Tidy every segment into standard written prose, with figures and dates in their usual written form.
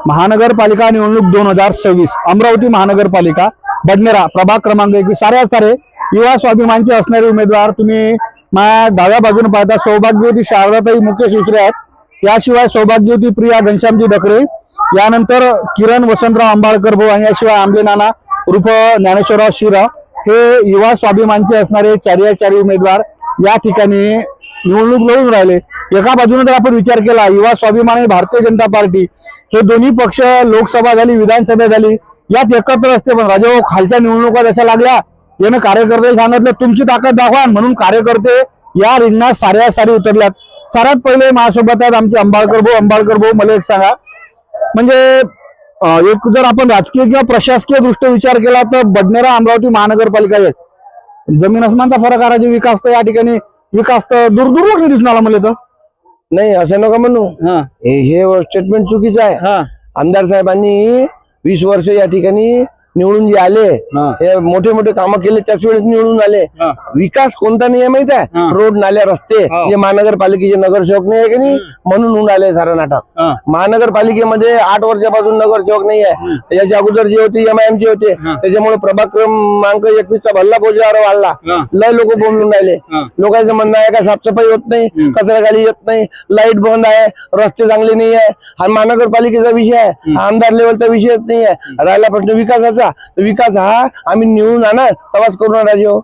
महानगरपालिका निवडणूक 2026 अमरावती महानगरपालिका बडनेरा प्रभाग क्रमांक 21 सारे युवा स्वाभिमानचे असणारे उमेदवार तुम्ही डाव्या बाजूने पाहता सौभाग्यवती शारदाताई मुकेश उसरे आहेत। याशिवाय सौभाग्यवती प्रिया घनश्यामजी डकरे, यानंतर किरण वसंतराव अंबाळकर भाऊ आणि याशिवाय आंबे नाना उर्फ ज्ञानेश्वरराव शिराव हे युवा स्वाभिमानचे असणारे चारी उमेदवार या ठिकाणी निवडणूक लढून राहिले। एका बाजूने जर आपण विचार केला युवा स्वाभिमान आणि भारतीय जनता पार्टी हे दोन्ही पक्ष लोकसभा झाली विधानसभा झाली यात एकत्र असते, पण राजा खालच्या निवडणुका जशा लागल्या यानं कार्यकर्ते सांगितलं तुमची ताकद दाखवा, म्हणून कार्यकर्ते या रिंगणात सारी उतरल्यात। सर्वात पहिले माझ्यासोबत आहेत आमचे अंबाळकर भाऊ मला एक सांगा, म्हणजे एक जर आपण राजकीय किंवा प्रशासकीय दृष्ट्या विचार केला तर बडनेरा अमरावती महानगरपालिका आहे, जमीन आसमानचा फरक आहे। विकास तर या ठिकाणी विकास तर दूर दिसून आला मला तर नाही असं नका म्हणू, हे स्टेटमेंट चुकीचं आहे। आमदार साहेबांनी 20 वर्ष या ठिकाणी निवडून जे आले हे मोठे कामं केले त्याच वेळेस निवडून आले। विकास कोणता नाही आहे माहित आहे? रोड नाल्या रस्ते जे महानगरपालिकेचे नगरसेवक नाही आहे की नाही म्हणून होऊन आले सारं नाटक। महानगरपालिकेमध्ये 8 वर्षापासून नगरसेवक नाही आहे, याच्या अगोदर जे होते MIM चे होते, त्याच्यामुळे प्रभाग क्रमांक 21 चा भल्ला बोजावर वाढला, लय लोक बोंबलून राहिले। लोकांचं म्हणणं आहे का साफसफाई होत नाही, कचरा गाडी येत नाही, लाईट बंद आहे, रस्ते चांगले नाही आहे। हा महानगरपालिकेचा विषय आहे, आमदार लेवलचा विषयच नाही आहे। राहिला प्रश्न विकासाचा, विकास हा आम्ही निवडून आणा तवाच करू राजे हो।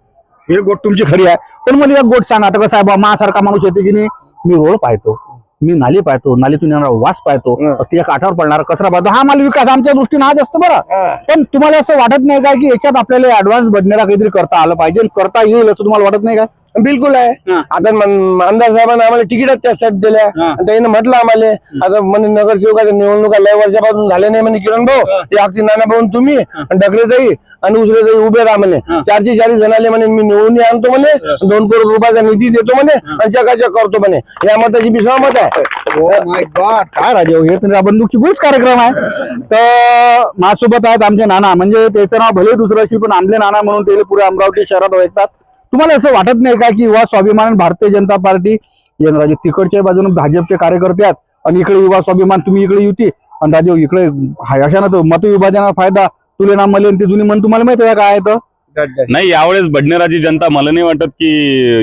हे गोट तुमची खरी आहे, पण मला एक गोट सांगा आता साहेब माझ्यासारखा माणूस येते की नाही, मी रोड पाहतो, मी नाली पाहतो, नालीतून येणारा वास पाहतो, त्या काठावर पडणारा कचरा पाहतो, हा मला विकास आमच्या दृष्टीने हाच असतो बरं। पण तुम्हाला असं वाटत नाही का की याच्यात आपल्याला ऍडव्हान्स बडनेरा काहीतरी करता आलं पाहिजे, करता येईल असं तुम्हाला वाटत नाही का? बिलकुल आहे। आता आमदार साहेबांना आम्हाला तिकीटच त्यासाठी दिल्या, त्याने म्हटलं आम्हाला आता म्हणजे नगरसेवकाच्या निवडणुका लय वर्षापासून झाल्या नाही म्हणे किरण भाऊ, ते अगदी नाना भाऊ तुम्ही ढकले जाई आणि उसरे जाई उभे राहा म्हणे, 4 जण आले म्हणे मी निवडून आणतो म्हणे, 2 करोड रुपयाचा निधी देतो म्हणे आणि चकाचक करतो म्हणे, या मताची बी सहमत आहे। काय राजे हे तर बंदूकची गोष्ट कार्यक्रम आहे। तर माझ्यासोबत आहेत आमचे नाना, म्हणजे त्याचं नाव भले दुसरं असेल पण आंबले नाना म्हणून ते पुरे अमरावती शहरात ओळखतात। तुम्हाला असं वाटत नाही का की युवा स्वाभिमान भारतीय जनता पार्टी राजे तिकडच्या बाजूने भाजपचे कार्यकर्ते आहेत आणि इकडे युवा स्वाभिमान तुम्ही इकडे युती आणि राजे इकडे अशानं तर मतविभाजनाचा फायदा तुले ना मले ते जुनी मन तुम्हाला माहिती आहे काय तर नाही, यावेळेस बडनेराची जनता मला नाही वाटत की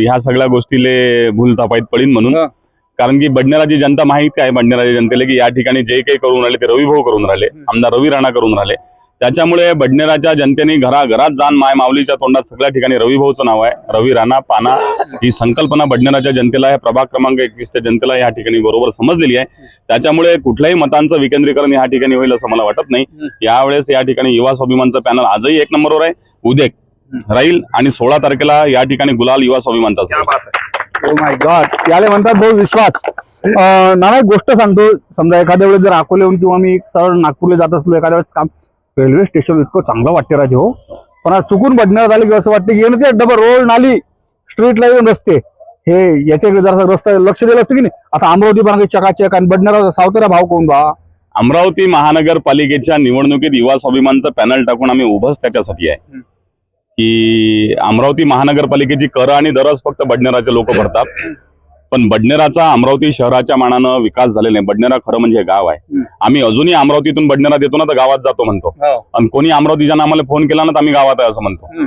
ह्या सगळ्या गोष्टीले भूलथापाईत पडीन म्हणून, कारण की बडनेराची जनता माहित काय बडनेराच्या जनतेला की या ठिकाणी जे काही करून राहिले ते रवी भाऊ करून राहिले, आमदार रवी राणा करून राहिले। त्याच्यामुळे बडनेराच्या जनतेने घराघरात जाण माय माऊलीच्या तोंडात सगळ्या ठिकाणी रवी भाऊचं नाव आहे, रवी राणा पाना ही संकल्पना बडनेराच्या जनतेला प्रभाग क्रमांक 21 च्या जनतेला या ठिकाणी बरोबर समजलेली आहे। त्याच्यामुळे कुठल्याही मतांचं विकेंद्रीकरण या ठिकाणी होईल असं मला वाटत नाही। यावेळेस या ठिकाणी युवा स्वाभिमानचं पॅनल आजही 1 नंबरवर आहे, उद्या राहील आणि 16 तारखेला या ठिकाणी गुलाल युवा स्वाभिमानचा। ओ माय गॉड, याला म्हणतात भाऊ विश्वास। नाना एक गोष्ट सांगतो, समजा एखाद्या वेळेस जर अकोल्याहून किंवा मी सरळ नागपूरला जात असलो एखाद्या वेळेस काम रेल्वे स्टेशन इतकं चांगलं वाटते राजे हो, पण आज चुकून बडनेरा झाले की असं वाटतं की येणं ते डबल रोड नाली स्ट्रीट लाईन रस्ते हे याच्याकडे जरा रस्ता लक्ष दिलं असतं की नाही। आता अमरावती पण चकाचक आणि बडनेरा सावतऱ्या भाव कोण बा। अमरावती महानगरपालिकेच्या निवडणुकीत युवा स्वाभिमानचं पॅनल टाकून आम्ही उभंच त्याच्यासाठी आहे की अमरावती महानगरपालिकेची कर आणि दरच फक्त बडनेराचे लोक भरतात, पण बडनेराचा अमरावती शहराच्या मानानं विकास झालेला नाही। बडनेरा खरं म्हणजे गाव आहे, आम्ही अजूनही अमरावतीतून बडनेरात येतो ना तर गावात जातो म्हणतो, आणि कोणी अमरावतीच्या आम्हाला फोन केला ना तर आम्ही गावात आहे असं म्हणतो,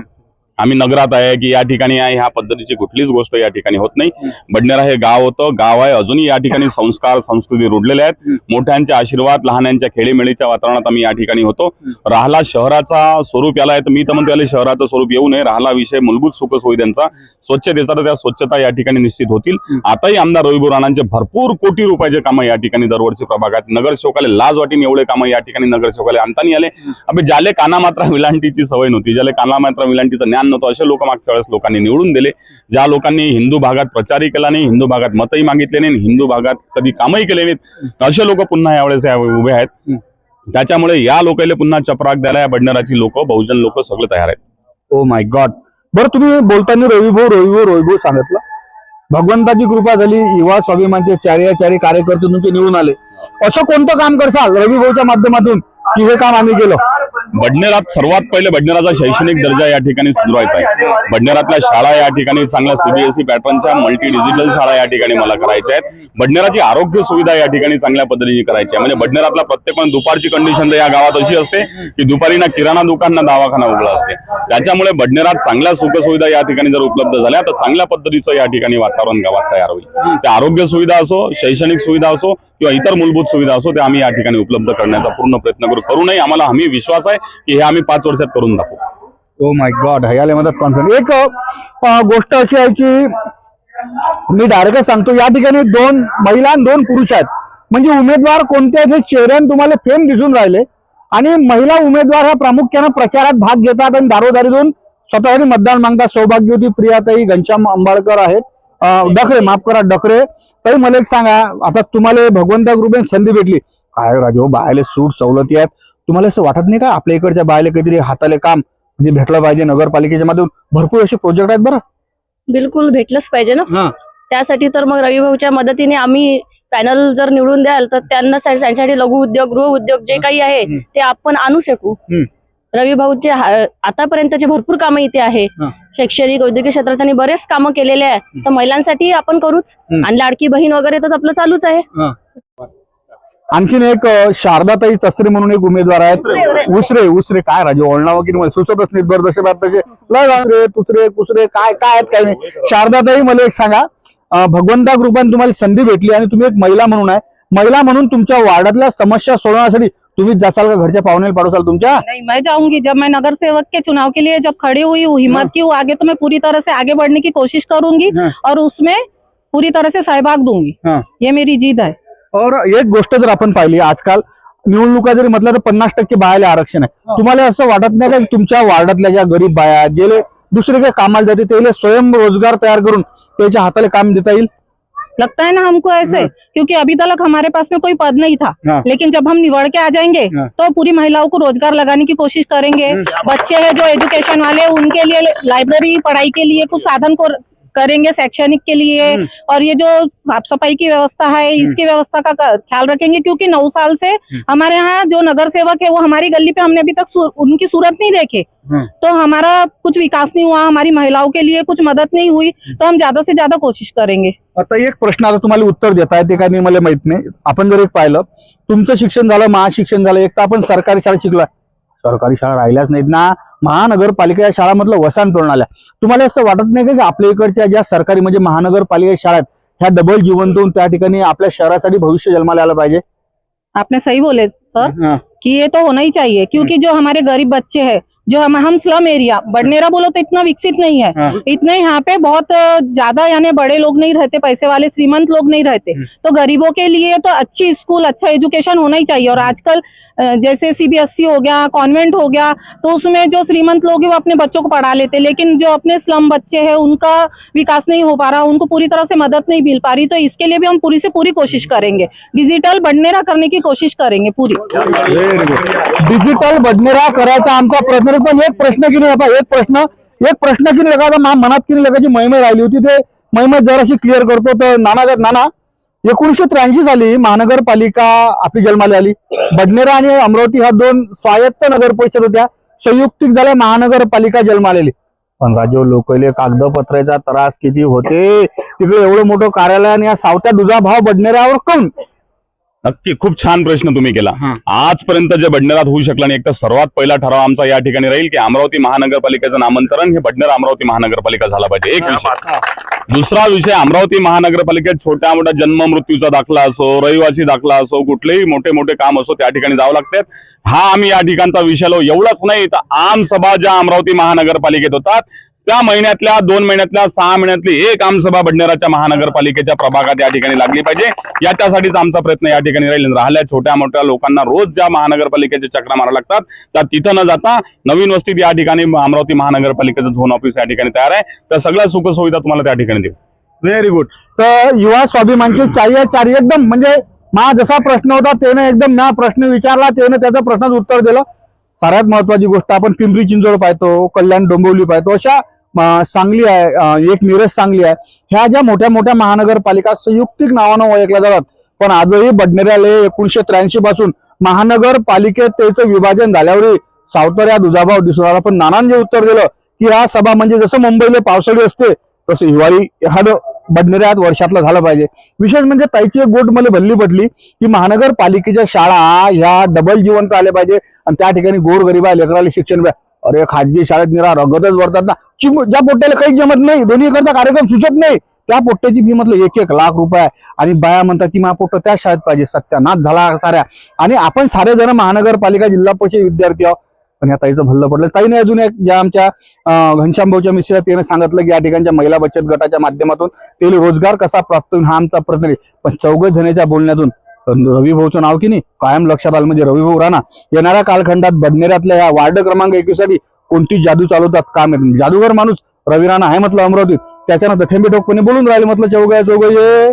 आम्ही नगरात आहे की या ठिकाणी आहे, ह्या पद्धतीची कुठलीच गोष्ट या ठिकाणी होत नाही। बडनेरा हे गाव होतं, गाव आहे, अजूनही या ठिकाणी संस्कार संस्कृती रुढलेले आहेत, मोठ्यांचे आशीर्वाद लहानांच्या खेळीमेळीच्या वातावरणात आम्ही या ठिकाणी होतो। राहिला शहराचा स्वरूप याला आहे तर मी तर म्हणतो याला शहराचं स्वरूप येऊ नये, राहिला विषय मूलभूत सुखसुविधांचा स्वच्छतेचा तर त्या स्वच्छता या ठिकाणी निश्चित होतील। आताही आमदार रवी भाऊ राणांचे भरपूर कोटी रुपयाचे कामं या ठिकाणी दरवर्षी प्रभागात नगरसेवकाला लाज वाटीन एवढे कामं या ठिकाणी नगरसेवकाला आणता नाही आले। अबे ज्याले कानामात्रा विलांटीची सवय नव्हती, ज्याला कानामात्रा विलांटीचं ज्ञान नव्हतं असे लोक मागच्या वेळेस लोकांनी निवडून दिले। ज्या लोकांनी हिंदू भागात प्रचारही केला नाही, हिंदू भागात मतही मागितले नाही, हिंदू भागात कधी कामही केले नाहीत, असे लोक पुन्हा यावेळेस उभे आहेत। त्याच्यामुळे या लोकांना पुन्हा चपराक द्यायला या बडनेराची लोक बहुजन लोक सगळे तयार आहेत। ओ माय गॉड, बरं तुम्ही बोलताना रवी भाऊ सांगितलं, भगवंताची कृपा झाली, युवा स्वाभिमानचे चारी कार्यकर्ते तुमचे निवडून आले, असं कोणतं काम करसाल रवी भाऊच्या माध्यमातून की हे काम आम्ही केलं? बडनेरात सर्वात पहिले बडनेराचा शैक्षणिक दर्जा या ठिकाणी सुधारायचा आहे. बडनेरातल्या शाळा या ठिकाणी चांगल्या सीबीएसई पॅटर्नच्या मल्टी डिजिटल शाळा या ठिकाणी मला करायच्या आहेत. बडनेराची आरोग्य सुविधा या ठिकाणी चांगल्या पद्धतीने करायची आहे. म्हणजे बडनेरातला प्रत्येक पण दुपारची कंडिशन तर या गावात अशी असते की दुपारी ना किराणा दुकान ना दवाखाना उघडा असते. त्याच्यामुळे बडनेरात चांगल्या सुखसुविधा या ठिकाणी जर उपलब्ध झाल्या तर चांगल्या पद्धतीचं या ठिकाणी वातावरण गावात तयार होईल. ते आरोग्य सुविधा असो, शैक्षणिक सुविधा असो किंवा इतर मूलभूत सुविधा असो, ते आम्ही या ठिकाणी उपलब्ध करण्याचा पूर्ण प्रयत्न करू नये. आम्हाला हमी विश्वास आहे की हे आम्ही 5 वर्षात करून दाखवू. ओ माय गॉड, ह्याला मदत कॉन्फिडन्स. एक गोष्ट अशी आहे की मी डायरेक्ट सांगतो, या ठिकाणी 2 महिला आणि 2 पुरुष आहेत. म्हणजे उमेदवार कोणत्या हे चेहऱ्यान तुम्हाला फेम दिसून राहिले आणि महिला उमेदवार ह्या प्रामुख्याने प्रचारात भाग घेतात आणि दारोदारी जाऊन स्वतःसाठी मतदान मागतात. सौभाग्यवती प्रियाताई घनश्याम अंबाळकर आहेत, डकरे, माफ करा, डकरे. ताई मला एक सांगा, आता तुम्हाला भगवंता ग्रुपने संधी भेटली, काय राजू बायले सूट सवलती आहेत, तुम्हाला असं वाटत नाही का आपल्या इकडच्या बायले काहीतरी हाताले काम म्हणजे भेटलं पाहिजे? नगरपालिकेच्या मधून भरपूर असे प्रोजेक्ट आहेत. बरं, बिलकुल भेटलंच पाहिजे ना. त्यासाठी तर मग रवी भाऊच्या मदतीने आम्ही पॅनल जर निवडून द्याल तर त्यांना त्यांच्यासाठी लघु उद्योग, गृह उद्योग जे काही आहे ते आपण आणू शकू. रवी भाऊचे आतापर्यंतचे भरपूर कामं इथे आहे. शैक्षणिक, औद्योगिक क्षेत्रात त्यांनी बरेच कामं केलेले आहे. तर महिलांसाठी आपण करूच. आणि लाडकी बहीण वगैरे तर आपलं चालूच आहे. आणखीन एक शारदाताई तसरे म्हणून एक उमेदवार आहेत. उसरे काय राजू ओळणा वगैरे मला सुचतच नाही. बरं जसे लय तुसरे कुसरे काय काय आहेत काय नाही. शारदाताई मला एक सांगा, भगवंता ग्रुपाने तुम्हाला संधी भेटली आणि तुम्ही एक महिला म्हणून आहे, महिला म्हणून तुमच्या वार्डातल्या समस्या सोडवण्यासाठी तुम्ही जासाल का घरच्या पाहुणे पाडोसाल तुमच्या? नहीं, मैं जाऊंगी. जब मैं नगर सेवक के चुनाव के लिए जब खड़ी हुई हूँ, हिम्मत की हूँ आगे, तो मैं पूरी तरह से आगे बढ़ने की कोशिश करूंगी और उसमें पूरी तरह से सहभाग दूंगी. ये मेरी जिद है. और एक गोष्ट जर आपण पाहिली, आजकाल निवडणुका जरी म्हटलं तर 50% बायाला आरक्षण आहे. तुम्हाला असं वाटत नाही का की तुमच्या वार्डातल्या ज्या गरीब बाया गेले दुसरे काही कामाला जाते त्याला स्वयंरोजगार तयार करून त्याच्या हाताला काम देता येईल? लगता है ना हमको ऐसे, क्योंकि अभी तक हमारे पास में कोई पद नहीं था, लेकिन जब हम निवड़ के आ जाएंगे तो पूरी महिलाओं को रोजगार लगाने की कोशिश करेंगे. बच्चे हैं जो एजुकेशन वाले, उनके लिए लाइब्रेरी, पढ़ाई के लिए कुछ साधन को करेंगे, शैक्षणिक के लिए. और ये जो साफ सफाई की व्यवस्था है इसकी व्यवस्था का ख्याल रखेंगे, क्योंकि 9 साल से हमारे यहाँ जो नगर सेवक है वो हमारी गली पे हमने अभी तक उनकी सूरत नहीं देखे. तो हमारा कुछ विकास नहीं हुआ, हमारी महिलाओं के लिए कुछ मदद नहीं हुई, तो हम ज्यादा से ज्यादा कोशिश करेंगे. आता एक प्रश्न आता तुम्हाला उत्तर देता येते का नाही मला माहित नाही. आपण जर एक पाहिलं, तुमचं शिक्षण झालं, महाशिक्षण झालं, एक तर आपण सरकारी शाळेत शिकलोय, सरकारी शाळा राहिल्याच नाहीत ना. महानगरपालिका शाळामधलं वसान तोडून आल्या. तुम्हाला असं वाटत नाही का की आपल्या इकडच्या ज्या सरकारी म्हणजे महानगरपालिका शाळा आहेत ह्या डबल जीवन देऊन त्या ठिकाणी आपल्या शहरासाठी भविष्य जन्माला आलं पाहिजे? आपने सही बोले सर कि ये तो होना ही चाहिए, क्योंकि जो हमारे गरीब बच्चे हैं, जो हम स्लम एरिया, बडनेरा बोलो तो इतना विकसित नहीं है. इतने यहाँ पे बहुत ज्यादा यानी बड़े लोग नहीं रहते, पैसे वाले श्रीमंत लोग नहीं रहते. तो गरीबों के लिए तो अच्छी स्कूल, अच्छा एजुकेशन होना ही चाहिए. और आजकल जैसे सीबीएसई हो गया, कॉन्वेंट हो गया, तो उसमें जो श्रीमंत लोग हैं वो अपने बच्चों को पढ़ा लेते, लेकिन जो अपने स्लम बच्चे हैं उनका विकास नहीं हो पा रहा, उनको पूरी तरह से मदद नहीं मिल पा रही. तो इसके लिए भी हम पूरी से पूरी कोशिश करेंगे, डिजिटल बडनेरा करने की कोशिश करेंगे पूरी. डिजिटल बडनेरा करायचा आमचा प्रयत्न. पण एक प्रश्न की नाही, एक प्रश्न की नाही लगा मनात की नाही लगाची महिमा राहिली होती, ते महिमा जराशी क्लिअर करतो. तर नाना 1983 साली महानगरपालिका आपली जन्माला आली. बडनेरा आणि अमरावती ह्या 2 स्वायत्त नगर परिषद होत्या, संयुक्तिक झाल्या महानगरपालिका जन्माला आली. पण राजो लोकले कागदपत्राचा त्रास किती होते तिकडे, एवढं मोठं कार्यालय आणि या सावत्या दुजा भाव बडनेरावर काऊन? नक्की, खूप छान प्रश्न तुम्ही केला. आजपर्यंत जे बडनेरात होऊ शकलं नाही, एक तर सर्वात पहिला ठराव आमचा या ठिकाणी राहील की अमरावती महानगरपालिकेचं नामांतरण हे बडनेरा अमरावती महानगरपालिका झाला पाहिजे. एक विषय. दुसरा विषय, अमरावती महानगरपालिकेत छोट्या मोठ्या जन्म मृत्यूचा दाखला असो, रहिवासी दाखला असो, कुठलेही मोठे मोठे काम असो त्या ठिकाणी जावं लागतात. हा आम्ही या ठिकाणचा विषय लो. एवढंच नाही तर आम सभा ज्या अमरावती महानगरपालिकेत होतात त्या महिन्यातल्या, 2 महिन्यातल्या, 6 महिन्यातली एक आमसभा बडनेराच्या महानगरपालिकेच्या प्रभागात या ठिकाणी लागली पाहिजे. याच्यासाठीच आमचा प्रयत्न या ठिकाणी राहील. राहिल्या छोट्या मोठ्या लोकांना रोज ज्या महानगरपालिकेचे चक्रा मारा लागतात त्या तिथं न जाता नवीन वस्तीत या ठिकाणी अमरावती महानगरपालिकेचं झोन ऑफिस या ठिकाणी तयार आहे. त्या सगळ्या सुखसुविधा तुम्हाला त्या ठिकाणी देऊ. Very good. तर युवा स्वाभिमानची चारी एकदम म्हणजे मा जसा प्रश्न होता त्याने एकदम ना प्रश्न विचारला, त्याने त्याचं प्रश्नाचं उत्तर दिलं. सगळ्यात महत्वाची गोष्ट, आपण पिंपरी चिंचवड पाहतो, कल्याण डोंबिवली पाहतो, अशा सांगली आहे, एक मिरज सांगली आहे, ह्या ज्या मोठ्या मोठ्या महानगरपालिका संयुक्तिक नावानं ओळखल्या जातात. पण आजही बडनेऱ्याला 1983 पासून महानगरपालिकेत त्याचं विभाजन झाल्यावर सावतऱ्या दुजाभाव दिसून आला. पण नानांनी उत्तर दिलं की हा सभा म्हणजे जसं मुंबईला पावसाळी असते तसं हिवाळी एखादं बडनेऱ्यात वर्षातलं झालं पाहिजे. विशेष म्हणजे ताईची एक गोट मला भल्ली पडली की महानगरपालिकेच्या शाळा ह्या डबल जिवंत आल्या पाहिजे आणि त्या ठिकाणी गोरगरिबा लेकराला शिक्षण अरे खाजगी शाळेत निरा रगतच वरतात ना. ज्या पोट्याला काही जमत नाही, दोन्ही करता कार्यक्रम सुचत नाही, त्या पोट्ट्याची फी म्हटलं 1-1 लाख रुपये आणि बाया म्हणतात की मा पोट्ट त्या शाळेत पाहिजे. सत्यानाश झाला साऱ्या. आणि आपण सारे जण महानगरपालिका जिल्हा परिषद विद्यार्थी आहोत. पण या ताईचं भल्लं पडलं. ताईने अजून एक ज्या आमच्या घनश्याम भाऊच्या मिस्टर त्याने सांगितलं की या ठिकाणच्या महिला बचत गटाच्या माध्यमातून ते रोजगार कसा प्राप्त होईल हा आमचा प्रश्न आहे. पण 4 जणांच्या बोलण्यातून रवी भाऊचं नाव की नाही कायम लक्षात आलं. म्हणजे रवी भाऊ राणा येणाऱ्या कालखंडात बडनेऱ्यातल्या या वार्ड क्रमांक 21 साठी कोणती जादू चालवतात काम आहे. जादूगर माणूस रवी राणा आहे म्हटलं अमरावतीत. त्याच्यानंतर ठेंबेठोकपणे बोलून राहिले म्हटलं चौघ ये